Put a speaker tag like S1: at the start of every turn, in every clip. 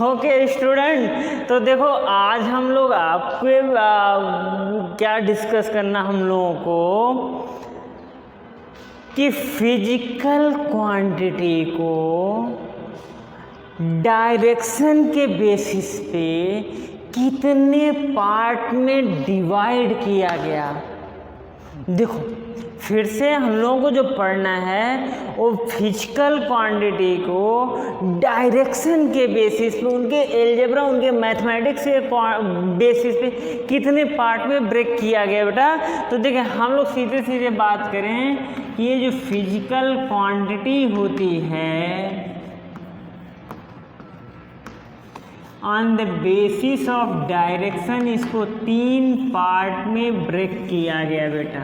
S1: Okay student, तो देखो आज हम लोग आपके क्या डिस्कस करना हम लोगों को कि फिजिकल क्वांटिटी को डायरेक्शन के बेसिस पे कितने पार्ट में डिवाइड किया गया। देखो फिर से हम लोगों को जो पढ़ना है वो फिजिकल क्वांटिटी को डायरेक्शन के बेसिस पे, उनके एलजेब्रा, उनके मैथमेटिक्स के बेसिस पे कितने पार्ट में ब्रेक किया गया बेटा। तो देखिए हम लोग सीधे सीधे बात करें कि ये जो फिजिकल क्वांटिटी होती है on the basis of direction, इसको 3 पार्ट में ब्रेक किया गया बेटा।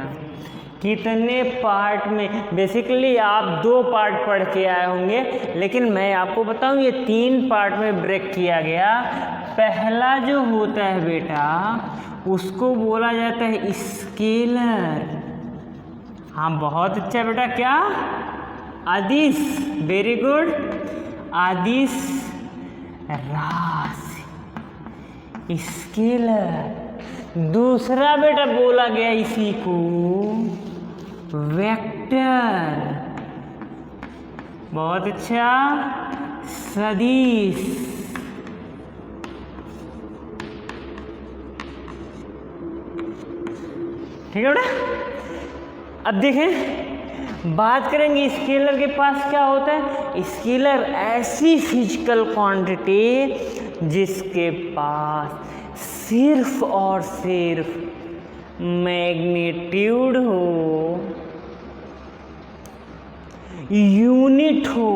S1: कितने पार्ट में? बेसिकली आप 2 पार्ट पढ़ के आए होंगे, लेकिन मैं आपको बताऊं ये 3 पार्ट में ब्रेक किया गया। पहला जो होता है बेटा उसको बोला जाता है स्केलर। हाँ बहुत अच्छा बेटा, क्या? अदिश, वेरी गुड, अदिश राशि, स्केलर। दूसरा बेटा बोला गया इसी को वेक्टर, बहुत अच्छा, सदिश। ठीक है बेटा। अब देखें बात करेंगे स्केलर के पास क्या होता है। स्केलर ऐसी फिजिकल क्वांटिटी जिसके पास सिर्फ और सिर्फ मैग्नीट्यूड हो, यूनिट हो,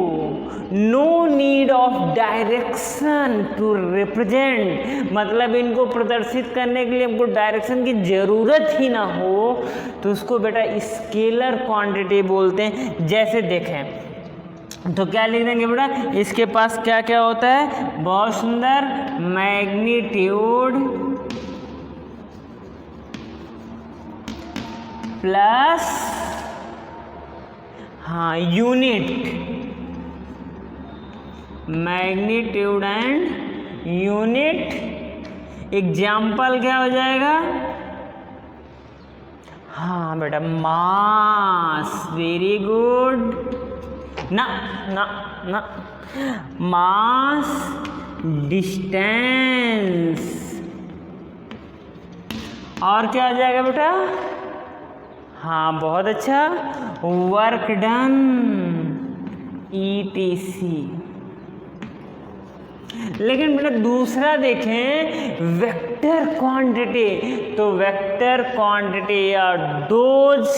S1: no need of direction to represent, मतलब इनको प्रदर्शित करने के लिए हमको डायरेक्शन की जरूरत ही ना हो, तो उसको बेटा स्केलर क्वांटिटी बोलते हैं। जैसे देखें तो क्या लिख देंगे बेटा, इसके पास क्या क्या होता है, बहुत सुंदर, मैग्नीट्यूड प्लस हाँ unit, magnitude and unit. Example क्या हो जाएगा? हाँ बेटा मास, वेरी गुड, ना ना ना, मास, डिस्टेंस, और क्या हो जाएगा बेटा? हाँ बहुत अच्छा, वर्क डन, ETC। लेकिन बेटा दूसरा देखें वेक्टर क्वांटिटी, तो vector quantity are those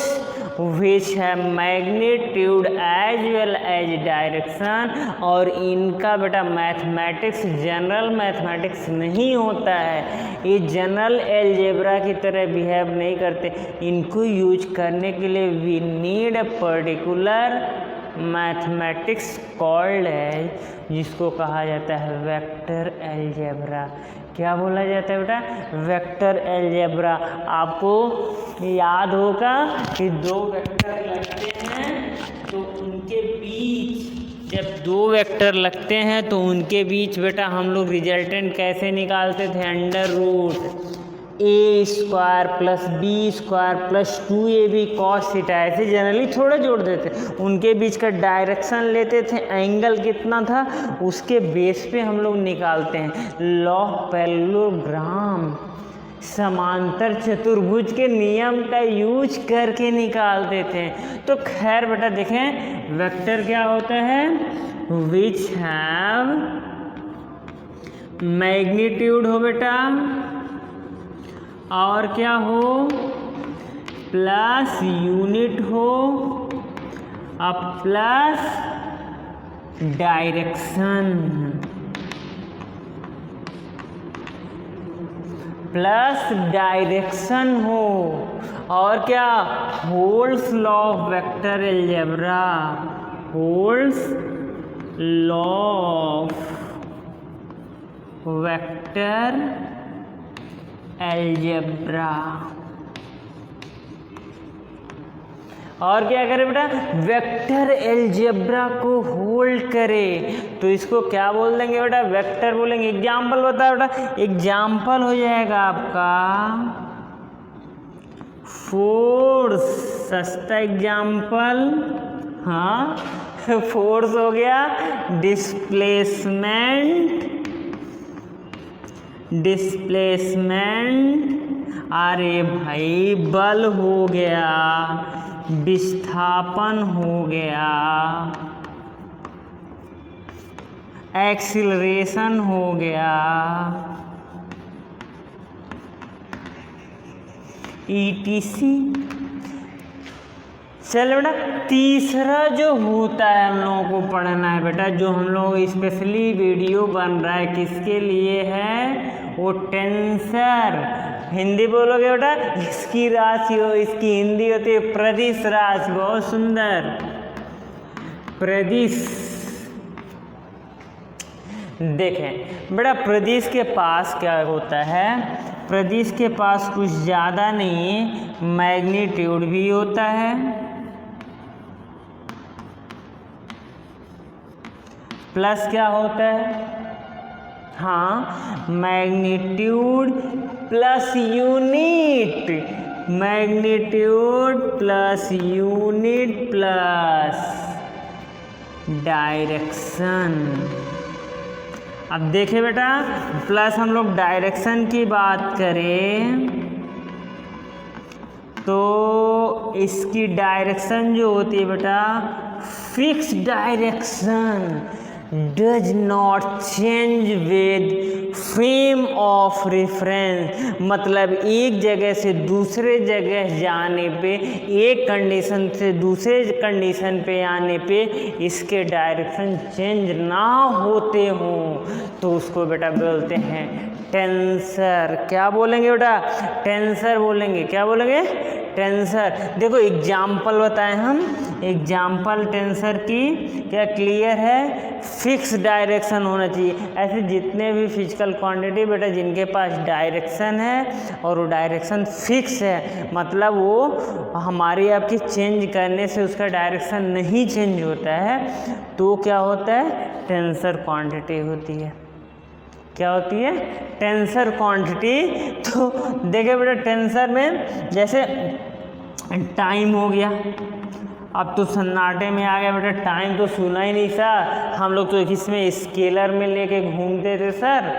S1: which है magnitude as well as direction, और इनका बेटा मैथमेटिक्स जनरल मैथमेटिक्स नहीं होता है, ये जनरल एलजेब्रा की तरह बिहेव नहीं करते। इनको यूज करने के लिए we need a particular mathematics called है, जिसको कहा जाता है वेक्टर एलजेब्रा। क्या बोला जाता है बेटा? Vector algebra. आपको याद होगा कि 2 वेक्टर लगते हैं तो उनके बीच, जब 2 वेक्टर लगते हैं तो उनके बीच बेटा हम लोग रिजल्टेंट कैसे निकालते थे? Under root a² plus b² plus 2ab cos theta, ऐसे जनरली थोड़ा जोड़ देते। उनके बीच का डायरेक्शन लेते थे, एंगल कितना था उसके बेस पे हम लोग निकालते हैं। लॉ पैरेललोग्राम, समांतर चतुर्भुज के नियम का यूज करके निकालते थे। तो खैर बेटा देखें वेक्टर क्या होता है, विच हैव मैग्नीट्यूड हो बेटा, और क्या हो, प्लस यूनिट हो, अब प्लस डायरेक्शन, प्लस डायरेक्शन हो, और क्या, holes law of vector algebra, holes law of vector algebra. और क्या करे बेटा, वेक्टर अलजेब्रा को होल्ड करे। तो इसको क्या बोल देंगे बेटा, वेक्टर बोलेंगे। एग्जाम्पल बताओ बेटा, एग्जाम्पल हो जाएगा आपका फोर्स, सस्ता एग्जाम्पल, हाँ फोर्स हो गया, डिस्प्लेसमेंट, अरे भाई बल हो गया, विस्थापन हो गया, एक्सीलरेशन हो गया, ETC। चल बेटा, तीसरा जो होता है हम लोगों को पढ़ना है बेटा, जो हम लोग स्पेशली वीडियो बन रहा है किसके लिए है, वो टेंसर। हिंदी बोलोगे बेटा, इसकी राशि हो, इसकी हिंदी होती है प्रदिश राशि। बहुत सुंदर, प्रदिश। देखें बेटा, प्रदिश के पास क्या होता है, प्रदिश के पास कुछ ज़्यादा नहीं, मैग्नीट्यूड भी होता है, प्लस क्या होता है, हाँ magnitude plus unit, magnitude plus unit plus direction. अब देखिए बेटा, प्लस हम लोग डायरेक्शन की बात करें तो इसकी डायरेक्शन जो होती है बेटा, fix direction, does not change with frame of reference. मतलब एक जगह से दूसरे जगह जाने पे, एक कंडीशन से दूसरे कंडीशन पे आने पे इसके डायरेक्शन चेंज ना होते हों तो उसको बेटा बोलते हैं टेंसर। क्या बोलेंगे बेटा, टेंसर बोलेंगे। क्या बोलेंगे, टेंसर। देखो एग्जाम्पल बताएं हम, एग्जाम्पल टेंसर की क्या क्लियर है, फिक्स डायरेक्शन होना चाहिए। ऐसे जितने भी फिजिकल क्वांटिटी बेटा जिनके पास डायरेक्शन है और वो डायरेक्शन फिक्स है, मतलब वो हमारी आपकी चेंज करने से उसका डायरेक्शन नहीं चेंज होता है, तो क्या होता है, टेंसर क्वांटिटी होती है। क्या होती है, टेंसर क्वांटिटी। तो देखिए बेटा, टेंसर में जैसे टाइम हो गया, अब तो सन्नाटे में आ गया बेटा, टाइम तो सुना ही नहीं सर, हम लोग तो इसमें स्केलर में लेके घूमते थे सर,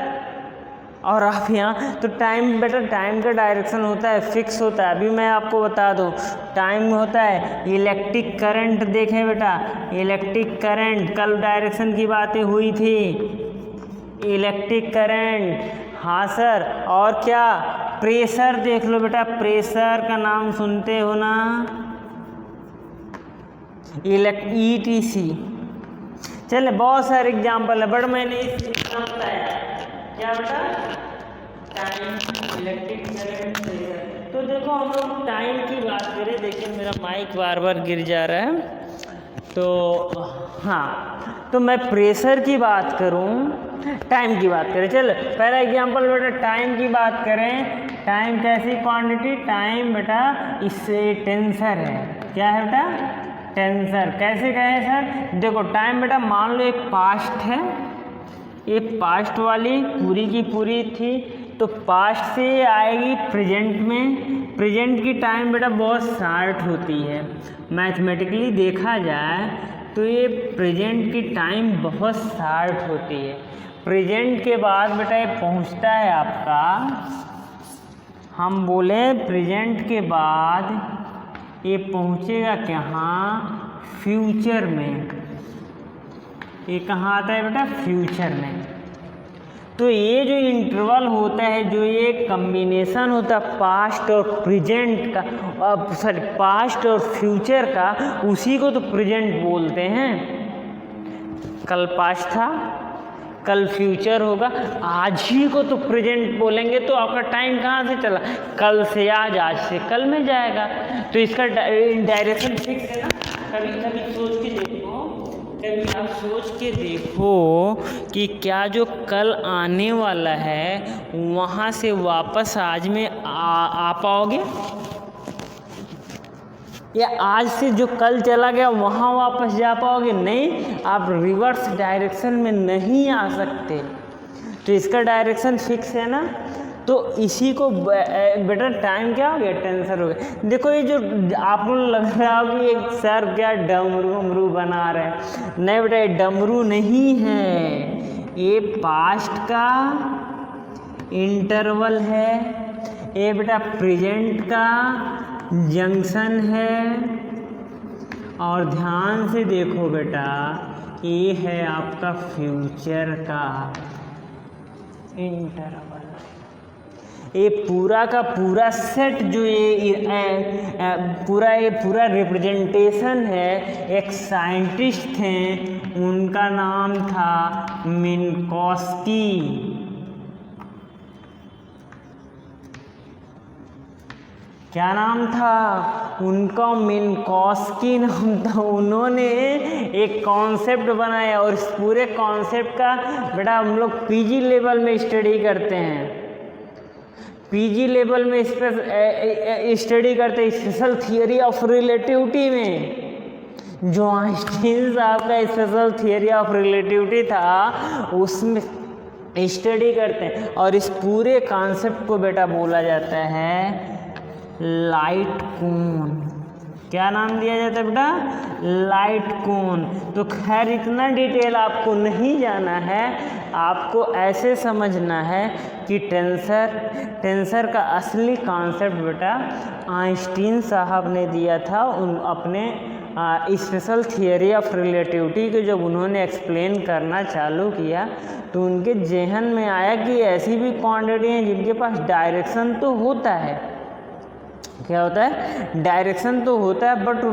S1: और आप यहाँ तो टाइम बेटा, टाइम का डायरेक्शन होता है, फिक्स होता है। अभी मैं आपको बता दूँ, टाइम होता है इलेक्ट्रिक करंट। देखें बेटा, इलेक्ट्रिक करंट, कल डायरेक्शन की बातें हुई थी, इलेक्ट्रिक करंट, हाँ सर। और क्या, प्रेशर देख लो बेटा, प्रेशर का नाम सुनते हो ना, ETC। चले बहुत सारे एग्जाम्पल है, बट मैंने इतना बताया क्या बेटा, टाइम, इलेक्ट्रिक करंट, प्रेशर। तो देखो हम लोग टाइम की बात करें, देखिए मेरा माइक बार बार गिर जा रहा है, तो हाँ, तो मैं प्रेशर की बात करूं, टाइम की बात करें। चल पहला एग्जांपल बेटा, टाइम की बात करें। टाइम कैसी क्वांटिटी, टाइम बेटा इससे टेंसर है। क्या है बेटा, टेंसर। कैसे कहें सर, देखो टाइम बेटा मान लो एक पास्ट है, ये पास्ट वाली पूरी की पूरी थी, तो पास्ट से आएगी प्रेजेंट में। प्रेजेंट की टाइम बेटा बहुत शार्ट होती है, मैथमेटिकली देखा जाए तो ये प्रेजेंट की टाइम बहुत शार्ट होती है। प्रेजेंट के बाद बेटा ये पहुंचता है आपका, हम बोले प्रेजेंट के बाद ये पहुंचेगा कहाँ, फ्यूचर में। ये कहाँ आता है बेटा, फ्यूचर में। तो ये जो इंटरवल होता है, जो ये कम्बिनेशन होता है पास्ट और प्रेजेंट का, सॉरी पास्ट और फ्यूचर का, उसी को तो प्रेजेंट बोलते हैं। कल पास्ट था, कल फ्यूचर होगा, आज ही को तो प्रेजेंट बोलेंगे, तो आपका टाइम कहाँ से चला, कल से आज, आज से कल में जाएगा। तो इसका डायरेक्शन फिक्स है ना। कभी कभी सोच के देखो, कभी आप सोच के देखो कि क्या जो कल आने वाला है वहाँ से वापस आज में आ पाओगे? या आज से जो कल चला गया वहाँ वापस जा पाओगे? नहीं, आप रिवर्स डायरेक्शन में नहीं आ सकते। तो इसका डायरेक्शन फिक्स है ना, तो इसी को बेटा टाइम क्या हो गया, टेंसर हो गया। देखो ये जो आपको लग रहा हो कि एक सर क्या डमरू बना रहे हैं, नहीं बेटा ये डमरू नहीं है, ये पास्ट का इंटरवल है, ये बेटा प्रेजेंट का जंक्शन है, और ध्यान से देखो बेटा ये है आपका फ्यूचर का इंटरवल। ये पूरा का पूरा सेट जो ये पूरा रिप्रेजेंटेशन है, एक साइंटिस्ट थे उनका नाम था मिन्कोस्की। क्या नाम था उनका? मिन्कोस्की नाम था। उन्होंने एक कॉन्सेप्ट बनाया और इस पूरे कॉन्सेप्ट का बेटा हम लोग पीजी लेवल में स्टडी करते हैं। पीजी लेवल में इस पर स्टडी करते हैं स्पेशल थियरी ऑफ रिलेटिविटी में। जो आइंस्टीन साहब का स्पेशल थियरी ऑफ रिलेटिविटी था उसमें स्टडी करते हैं, और इस पूरे कॉन्सेप्ट को बेटा बोला जाता है लाइट कोन। क्या नाम दिया जाता है बेटा? लाइट कोन। तो खैर इतना डिटेल आपको नहीं जाना है, आपको ऐसे समझना है कि टेंसर का असली कॉन्सेप्ट बेटा आइंस्टीन साहब ने दिया था उन अपने स्पेशल थियरी ऑफ रिलेटिविटी के जब उन्होंने एक्सप्लेन करना चालू किया तो उनके जहन में आया कि ऐसी भी क्वांटिटी हैं जिनके पास डायरेक्शन तो होता है। क्या होता है? डायरेक्शन तो होता है, बट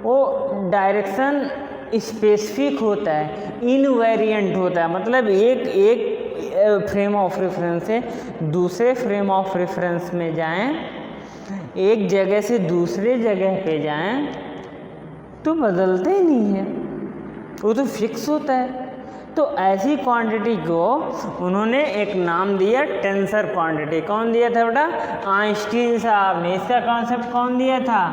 S1: वो डायरेक्शन स्पेसिफिक होता है, इनवेरिएंट होता है। मतलब एक फ्रेम ऑफ रेफरेंस से दूसरे फ्रेम ऑफ रेफरेंस में जाएं, एक जगह से दूसरे जगह पे जाएं तो बदलते ही नहीं है, वो तो फिक्स होता है। तो ऐसी क्वांटिटी को उन्होंने एक नाम दिया टेंसर क्वांटिटी। कौन दिया था बेटा? आइंस्टीन साहब ने। इसका कॉन्सेप्ट कौन दिया था?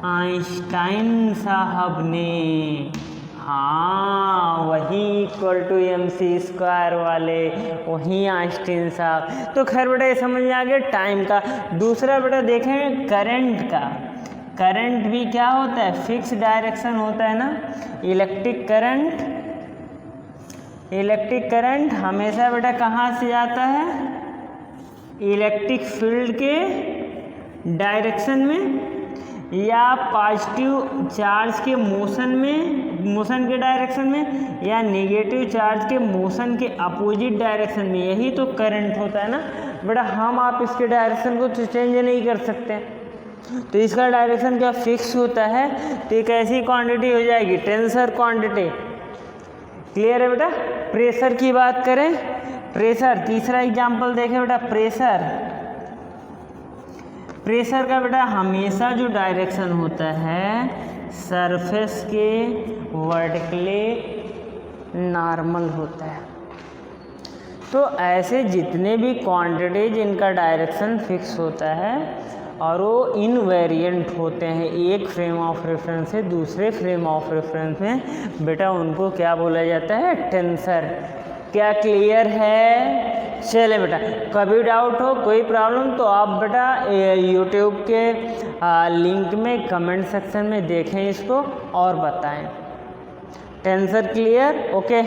S1: आइंस्टाइन साहब ने। हाँ, वही इक्वल टू mc² वाले, वही आइंस्टीन साहब। तो खैर बेटा ये समझ में आ गया टाइम का। दूसरा बेटा देखें करंट का। करंट भी क्या होता है? फिक्स डायरेक्शन होता है ना। इलेक्ट्रिक करंट हमेशा बेटा कहाँ से जाता है? इलेक्ट्रिक फील्ड के डायरेक्शन में, या पॉजिटिव चार्ज के मोशन के डायरेक्शन में, या नेगेटिव चार्ज के मोशन के अपोजिट डायरेक्शन में। यही तो करंट होता है ना बेटा। हम आप इसके डायरेक्शन को तो चेंज नहीं कर सकते, तो इसका डायरेक्शन क्या फिक्स होता है। तो एक ऐसी क्वांटिटी हो जाएगी टेंसर क्वांटिटी। क्लियर है बेटा? प्रेशर की बात करें, प्रेशर तीसरा एग्जांपल देखें बेटा। प्रेशर का बेटा हमेशा जो डायरेक्शन होता है सरफेस के वर्टिकली नॉर्मल होता है। तो ऐसे जितने भी क्वांटिटी जिनका डायरेक्शन फिक्स होता है और वो इनवेरिएंट होते हैं एक फ्रेम ऑफ रेफरेंस से दूसरे फ्रेम ऑफ रेफरेंस में, बेटा उनको क्या बोला जाता है? टेंसर। क्या क्लियर है? चले बेटा, कभी डाउट हो, कोई प्रॉब्लम तो आप बेटा यूट्यूब के लिंक में कमेंट सेक्शन में देखें इसको और बताएं। Tensor clear? ओके।